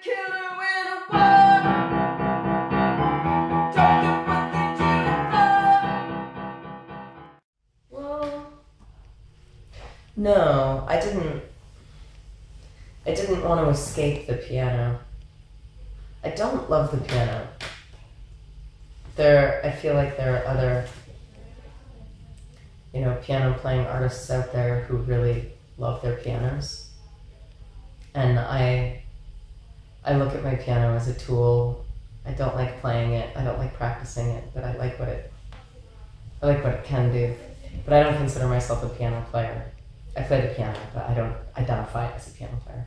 killer in a war. Don't get what they do for. Well, no, I didn't want to escape the piano. I don't love the piano. I feel like there are other, piano playing artists out there who really love their pianos. And I look at my piano as a tool. I don't like playing it. I don't like practicing it, but I like what it can do. But I don't consider myself a piano player. I play the piano, but I don't identify as a piano player.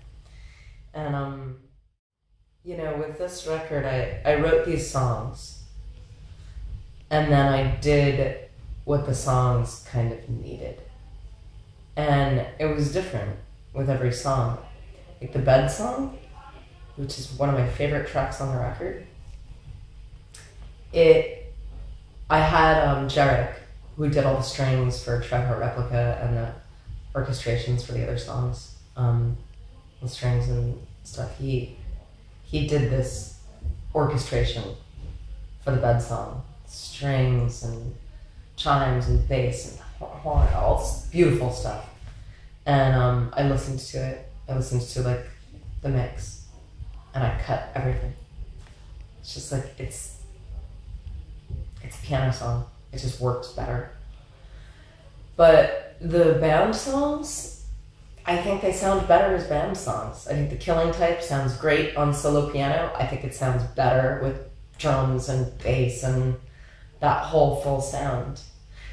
And with this record, I wrote these songs, and then I did what the songs kind of needed. And it was different with every song. Like the bed song, which is one of my favorite tracks on the record, I had Jarek, who did all the strings for Trevor Replica and the orchestrations for the other songs, the strings and stuff. He did this orchestration for the bed song, strings and chimes and bass and horn, all this beautiful stuff. And I listened to it. I listened to like the mix, and I cut everything. It's just like it's a piano song. It just works better. But the band songs, I think they sound better as band songs. I think The Killing Type sounds great on solo piano. I think it sounds better with drums and bass and that whole full sound.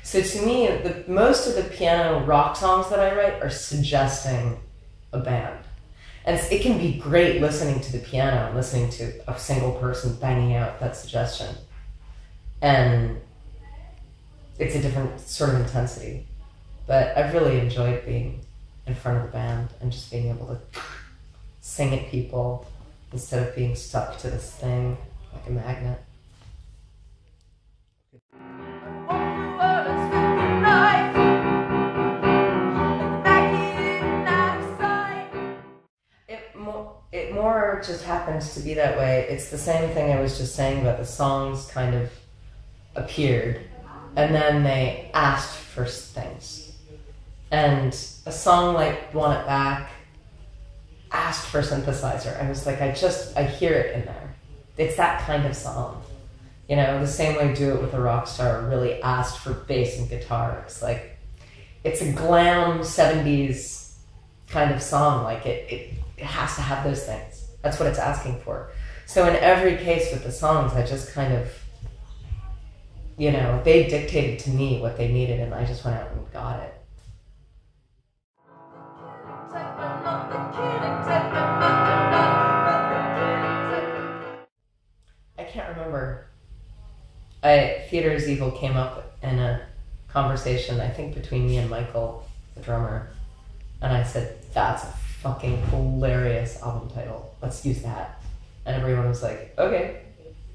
So to me, most of the piano rock songs that I write are suggesting a band. And it can be great listening to the piano and listening to a single person banging out that suggestion. And it's a different sort of intensity. But I've really enjoyed being in front of the band and just being able to sing at people instead of being stuck to this thing like a magnet. It more just happens to be that way. It's the same thing I was just saying about the songs kind of appeared and then they asked for things. And a song like Want It Back asked for synthesizer. I was like, I hear it in there. It's that kind of song. The same way Do It With a Rock Star really asked for bass and guitar. It's like, it's a glam 70s kind of song. Like it has to have those things. That's what it's asking for. So in every case with the songs, I just kind of, they dictated to me what they needed and I just went out and got it. I can't remember. Theater is Evil came up in a conversation, I think between me and Michael, the drummer, and I said, that's a fucking hilarious album title. Let's use that. And everyone was like, okay,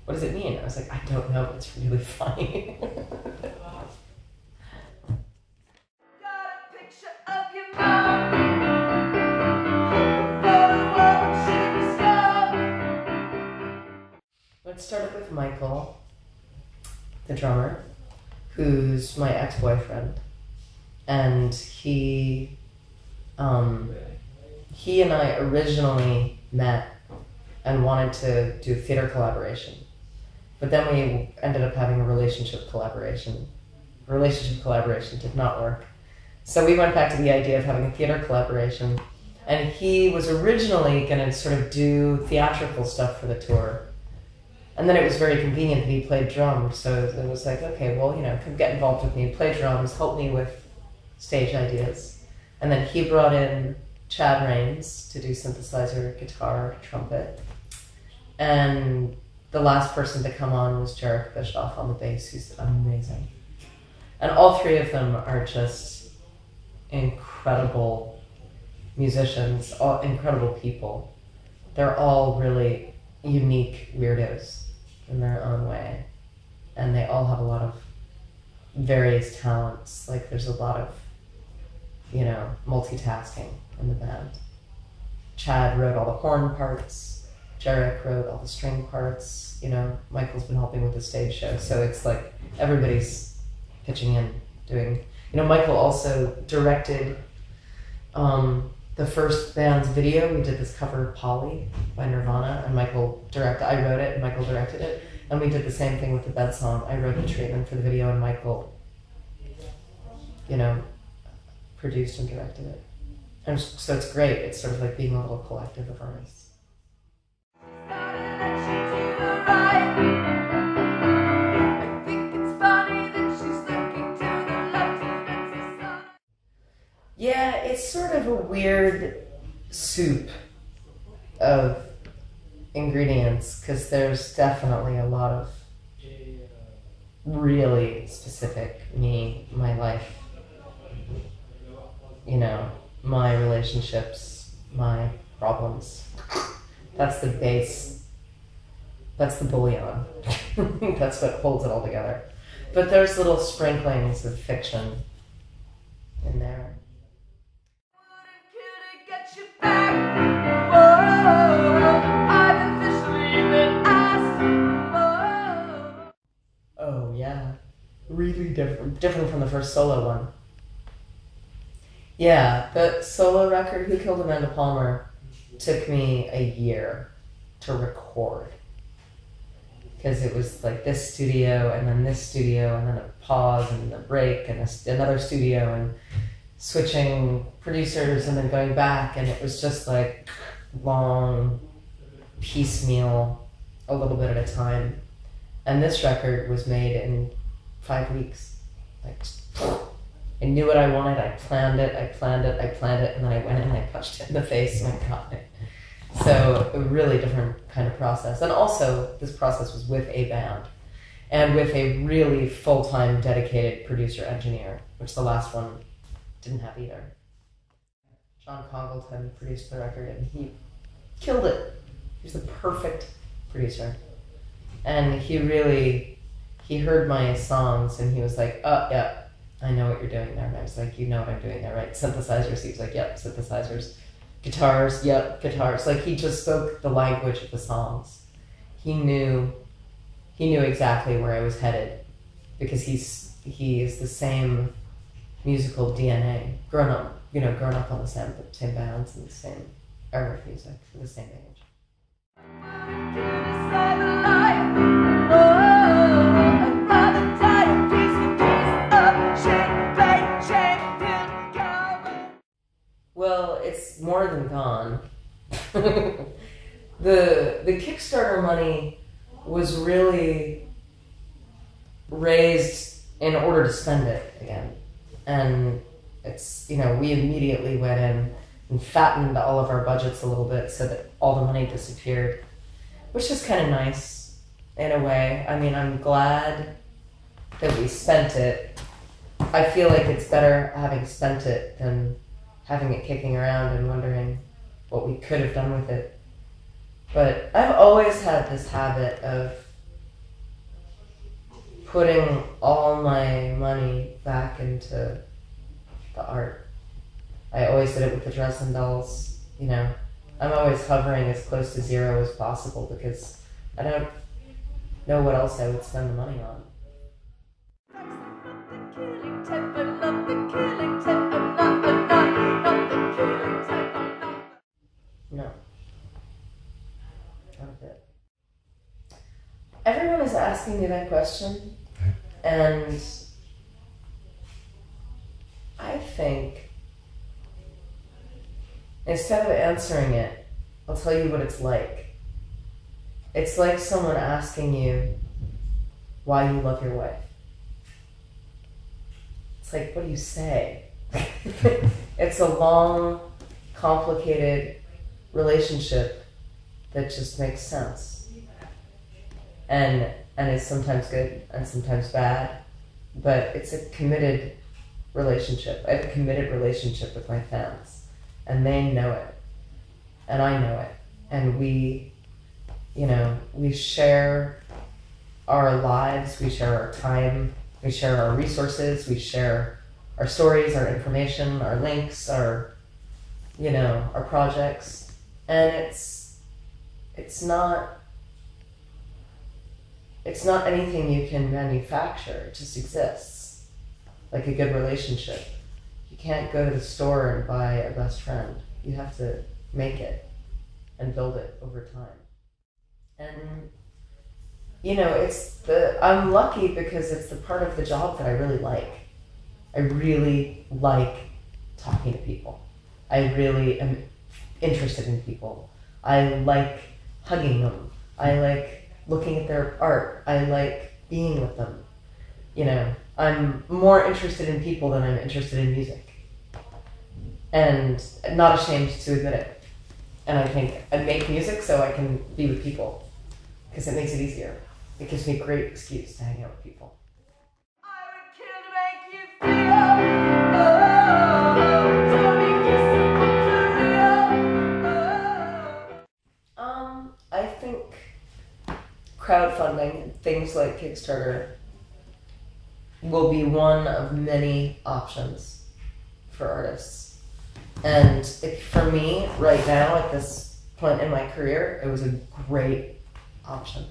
what does it mean? I was like, I don't know, but it's really funny. Got a picture of your mom. It started with Michael, the drummer, who's my ex-boyfriend, and he and I originally met and wanted to do theater collaboration, but then we ended up having a relationship collaboration. Relationship collaboration did not work, so we went back to the idea of having a theater collaboration, and he was originally going to sort of do theatrical stuff for the tour. And then it was very convenient that he played drums, so it was like, okay, well, come get involved with me, play drums, help me with stage ideas. And then he brought in Chad Rains to do synthesizer, guitar, trumpet. And the last person to come on was Jarek Bischoff on the bass, who's amazing. And all three of them are just incredible musicians, all incredible people. They're all really unique weirdos in their own way, and they all have a lot of various talents. Like there's a lot of multitasking in the band. Chad wrote all the horn parts, Jarek wrote all the string parts, you know, Michael's been helping with the stage show, so it's like everybody's pitching in, doing, you know, Michael also directed the first band's video. We did this cover of Polly by Nirvana, and I wrote it and Michael directed it, and we did the same thing with the bed song. I wrote the treatment for the video and Michael, you know, produced and directed it. And so it's great. It's sort of like being a little collective of artists. Yeah, it's sort of a weird soup of ingredients, because there's definitely a lot of really specific me, my life, you know, my relationships, my problems. That's the base. That's the bouillon. That's what holds it all together. But there's little sprinklings of fiction in there. Oh yeah, really different from the first solo one. Yeah, the solo record, Who Killed Amanda Palmer, took me a year to record. Because it was like this studio, and then this studio, and then a pause, and a break, and another studio, and switching producers, and then going back, and it was just like long, piecemeal, a little bit at a time. And this record was made in 5 weeks. Like, I knew what I wanted, I planned it, and then I went in and I punched it in the face and I got it. So a really different kind of process. And also, this process was with a band and with a really full-time dedicated producer-engineer, which the last one didn't have either. John Congleton produced the record and he killed it. He was the perfect producer. And he heard my songs and he was like, oh, yeah, I know what you're doing there. And I was like, you know what I'm doing there, right? Synthesizers. He was like, yep, synthesizers. Guitars, yep, guitars. Like, he just spoke the language of the songs. He knew exactly where I was headed, because he is the same musical DNA, grown up on the same bands and the same era of music, for the same age. Well, it's more than gone. The Kickstarter money was really raised in order to spend it again. And it's, you know, we immediately went in and fattened all of our budgets a little bit so that all the money disappeared, which is kind of nice in a way. I mean, I'm glad that we spent it. I feel like it's better having spent it than having it kicking around and wondering what we could have done with it. But I've always had this habit of putting all my money back into the art. I always did it with the Dresden Dolls, you know. I'm always hovering as close to zero as possible because I don't know what else I would spend the money on. No. Not a bit. Everyone is asking me that question, and I think instead of answering it, I'll tell you what it's like. It's like someone asking you why you love your wife. It's like, what do you say? It's a long, complicated relationship that just makes sense. And is sometimes good and sometimes bad, but it's a committed relationship. I have a committed relationship with my fans, and they know it, and I know it, and we share our lives, we share our time, we share our resources, we share our stories, our information, our links, our projects, and it's not anything you can manufacture. It just exists. Like a good relationship. You can't go to the store and buy a best friend. You have to make it and build it over time. And, you know, I'm lucky because it's the part of the job that I really like. I really like talking to people. I really am interested in people. I like hugging them. I like looking at their art. I like being with them. You know, I'm more interested in people than I'm interested in music. And not ashamed to admit it. And I think I make music so I can be with people. Because it makes it easier. It gives me a great excuse to hang out with people. I would kill to make you feel, to make you simple. I think crowdfunding and things like Kickstarter will be one of many options for artists. And for me, right now, at this point in my career, it was a great option.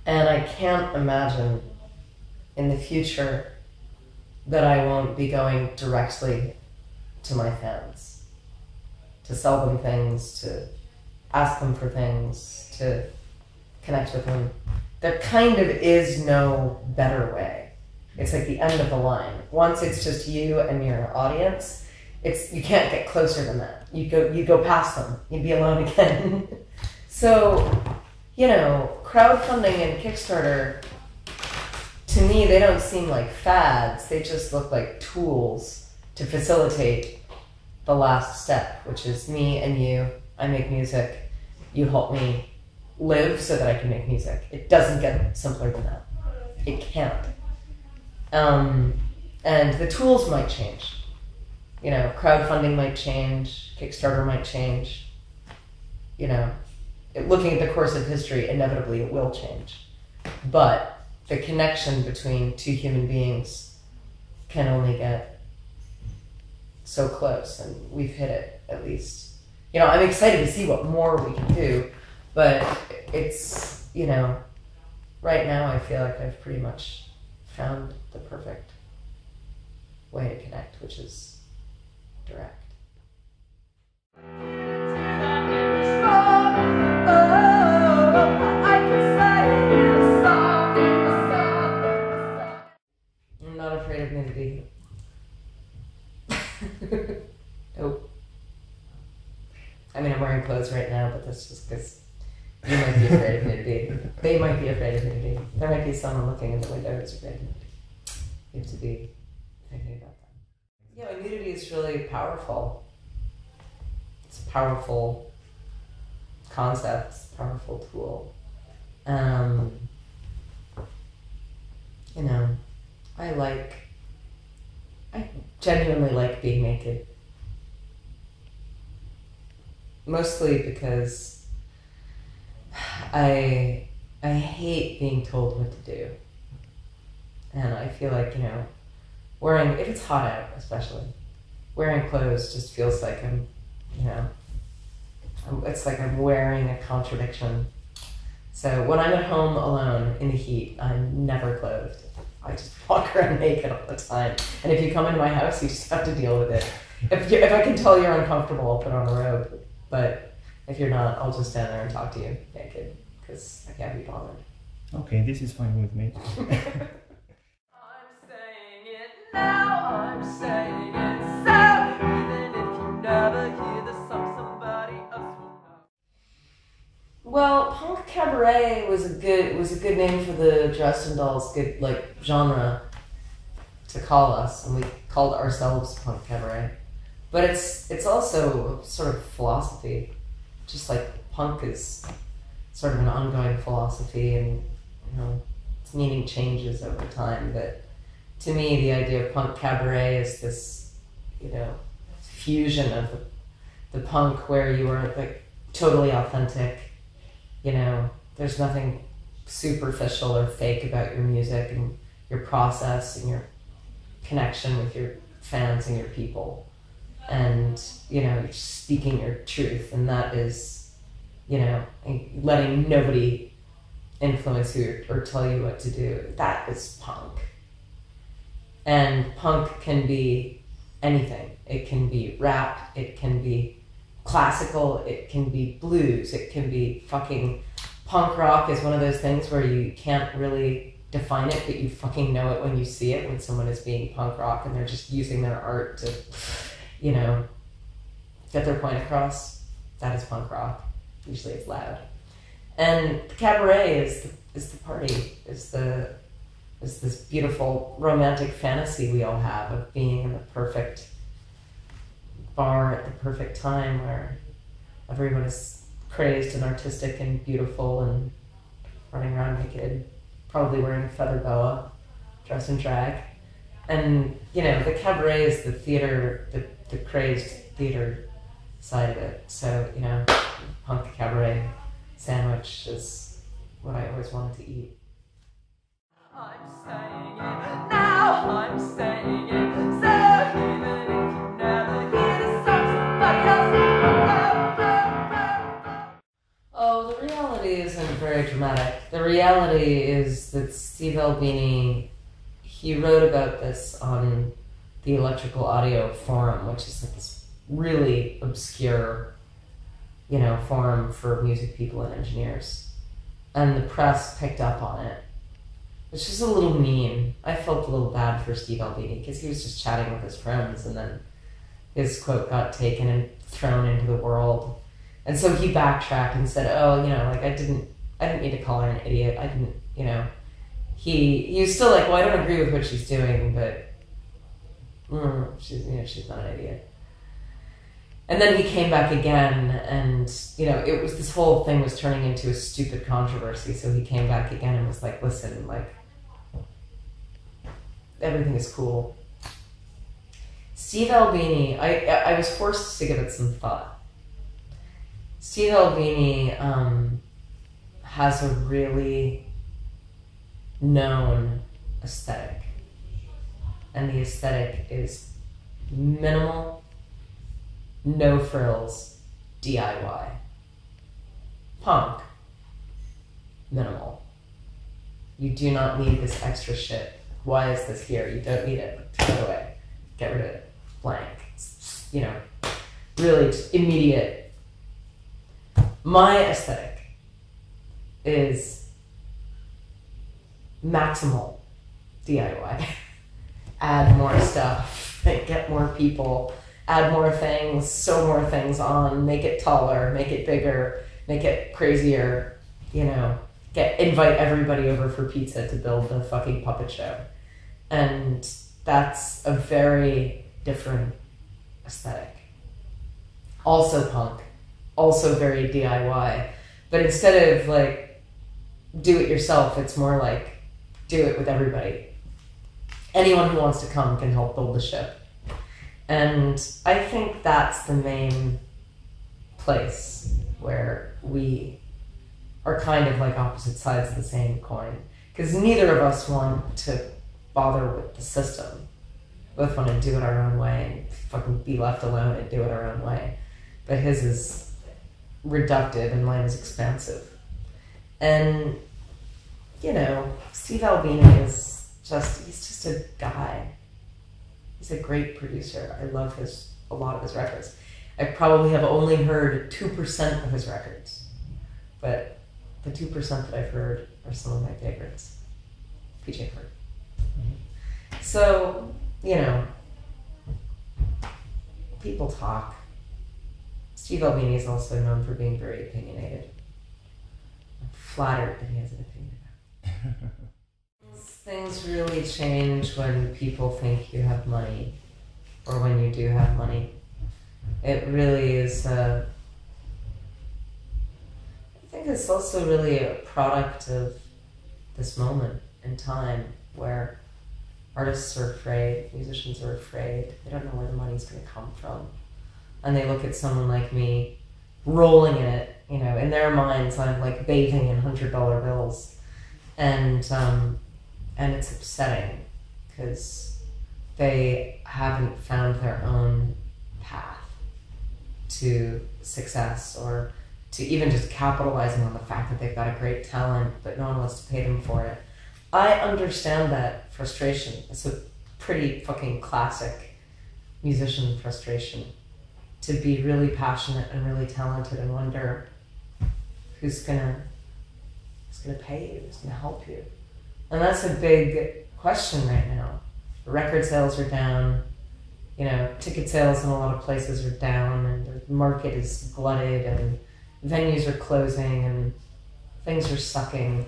And I can't imagine in the future that I won't be going directly to my fans, to sell them things, to ask them for things, to connect with them. There kind of is no better way. It's like the end of the line. Once it's just you and your audience, you can't get closer than that. You go past them. You'd be alone again. So, you know, crowdfunding and Kickstarter, to me, they don't seem like fads. They just look like tools to facilitate the last step, which is me and you. I make music. You help me live so that I can make music. It doesn't get simpler than that. It can't. And the tools might change. You know, crowdfunding might change, Kickstarter might change. You know, looking at the course of history, inevitably it will change. But the connection between two human beings can only get so close, and we've hit it, at least. You know, I'm excited to see what more we can do, but it's, you know, right now I feel like I've pretty much found the perfect way to connect, which is direct. I'm not afraid of nudity. Nope. I mean, I'm wearing clothes right now, but that's just because you might be afraid of nudity. They might be afraid of nudity. There might be someone looking in the window who's afraid of nudity. You have to be thinking about that. Yeah, nudity is really powerful. It's a powerful concept, it's a powerful tool. You know, I genuinely like being naked. Mostly because I hate being told what to do. And I feel like, you know, if it's hot out especially, wearing clothes just feels like it's like I'm wearing a contradiction. So when I'm at home alone in the heat, I'm never clothed. I just walk around naked all the time. And if you come into my house, you just have to deal with it. If I can tell you're uncomfortable, I'll put on a robe. But if you're not, I'll just stand there and talk to you naked, because I can't be bothered. Okay, this is fine with me. Now I'm saying it so, even if you never hear the song, somebody else will know. Well, punk cabaret was a good name for the Dresden Dolls, good like genre to call us, and we called ourselves punk cabaret. But it's also sort of philosophy, just like punk is sort of an ongoing philosophy, and you know, its meaning changes over time. But to me, the idea of punk cabaret is this, you know, fusion of the punk where you are like totally authentic. You know, there's nothing superficial or fake about your music and your process and your connection with your fans and your people. And, you know, you're speaking your truth, and that is you know, and letting nobody influence you or tell you what to do. That is punk. And punk can be anything. It can be rap, it can be classical, it can be blues, it can be fucking... Punk rock is one of those things where you can't really define it, but you fucking know it when you see it, when someone is being punk rock and they're just using their art to, you know, get their point across. That is punk rock. Usually it's loud. And the cabaret is the party, is this beautiful romantic fantasy we all have of being in the perfect bar at the perfect time where everyone is crazed and artistic and beautiful and running around naked, probably wearing a feather boa, dressed in drag. And, you know, the cabaret is the theater, the crazed theater side of it. So, you know, punk cabaret sandwich is what I always wanted to eat. I'm saying it now, I'm saying it, so even if you never hear the song, somebody else Oh, the reality isn't very dramatic. The reality is that Steve Albini, he wrote about this on the Electrical Audio Forum, which is like this really obscure, you know, forum for music people and engineers. And the press picked up on it. It's just a little mean. I felt a little bad for Steve Albini because he was just chatting with his friends and then his quote got taken and thrown into the world. And so he backtracked and said, oh, you know, like I didn't mean to call her an idiot. I didn't, you know, he was still like, well, I don't agree with what she's doing, but she's, you know, she's not an idiot. And then he came back again and, you know, it was, this whole thing was turning into a stupid controversy. So he came back again and was like, listen, like, everything is cool. Steve Albini, I was forced to give it some thought. Steve Albini has a really known aesthetic. And the aesthetic is minimal, no frills, DIY. Punk, minimal. You do not need this extra shit. Why is this here? You don't need it. Throw it away. Get rid of it. Blank. You know, really just immediate. My aesthetic is maximal DIY. Add more stuff, get more people, add more things, sew more things on, make it taller, make it bigger, make it crazier, you know, invite everybody over for pizza to build the fucking puppet show. And that's a very different aesthetic. Also punk, also very DIY. But instead of like, do it yourself, it's more like, do it with everybody. Anyone who wants to come can help build the ship. And I think that's the main place where we are kind of like opposite sides of the same coin. Because neither of us want to bother with the system. Both want to do it our own way and fucking be left alone and do it our own way. But his is reductive and mine is expansive. And, you know, Steve Albini is he's just a guy. He's a great producer. I love a lot of his records. I probably have only heard 2% of his records, but the 2% that I've heard are some of my favorites. PJ Ford. Mm-hmm. So, you know, people talk. Steve Albini is also known for being very opinionated. I'm flattered that he has an opinion about it. Things really change when people think you have money, or when you do have money. It really is, I think it's also really a product of this moment in time where artists are afraid, musicians are afraid, they don't know where the money's going to come from. And they look at someone like me rolling in it, you know, in their minds I'm like bathing in $100 bills. And it's upsetting because they haven't found their own path to success or to even just capitalizing on the fact that they've got a great talent, but no one wants to pay them for it. I understand that frustration. It's a pretty fucking classic musician frustration, to be really passionate and really talented and wonder who's gonna pay you, who's gonna help you. And that's a big question right now. The record sales are down, you know, ticket sales in a lot of places are down, and the market is glutted, and venues are closing, and things are sucking.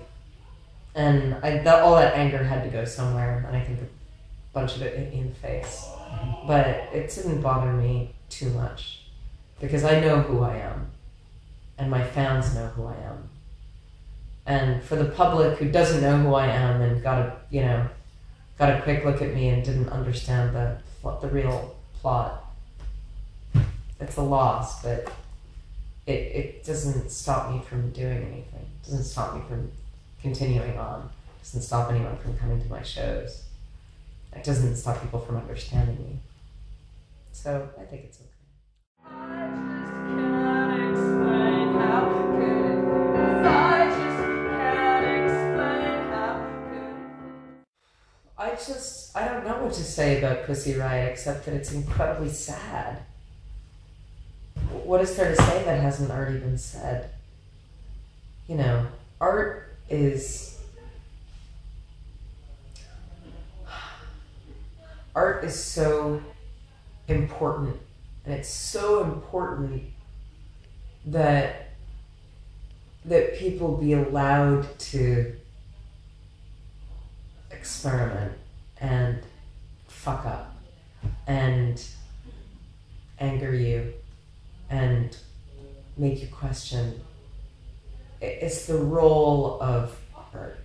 And all that anger had to go somewhere, and I think a bunch of it hit me in the face. But it didn't bother me too much, because I know who I am, and my fans know who I am. And for the public who doesn't know who I am and got a quick look at me and didn't understand the real plot, it's a loss, but it doesn't stop me from doing anything. It doesn't stop me from continuing on. It doesn't stop anyone from coming to my shows. It doesn't stop people from understanding me. So I think it's okay. I don't know what to say about Pussy Riot except that it's incredibly sad. What is there to say that hasn't already been said? You know, art is so important, and it's so important that people be allowed to experiment and fuck up and anger you and make you question. It's the role of art.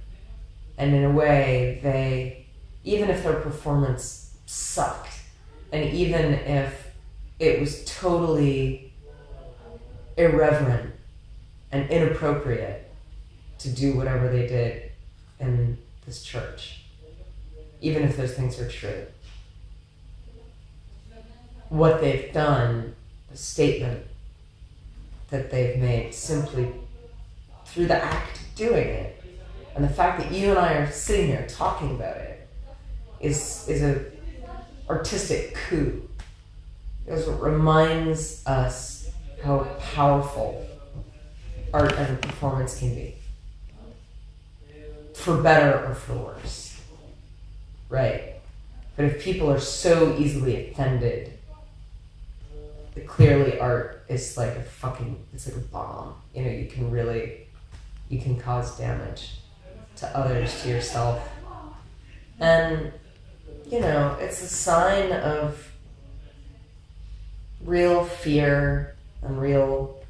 And in a way, even if their performance sucked, and even if it was totally irreverent and inappropriate to do whatever they did in this church, even if those things are true, what they've done, the statement that they've made simply through the act of doing it, and the fact that you and I are sitting here talking about it, is a artistic coup. Because it reminds us how powerful art and performance can be, for better or for worse, right? But if people are so easily offended, that clearly art is like it's like a bomb. You know, you can cause damage to others, to yourself. And, you know, it's a sign of real fear and real,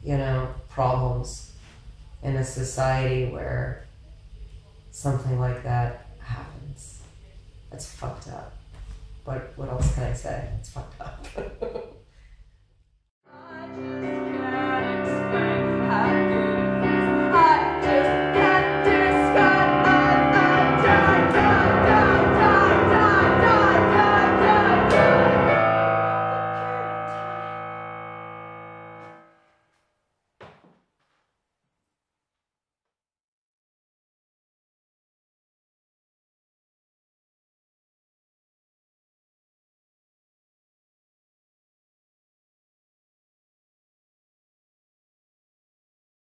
you know, problems in a society where something like that happens. It's fucked up. But what else can I say? It's fucked up.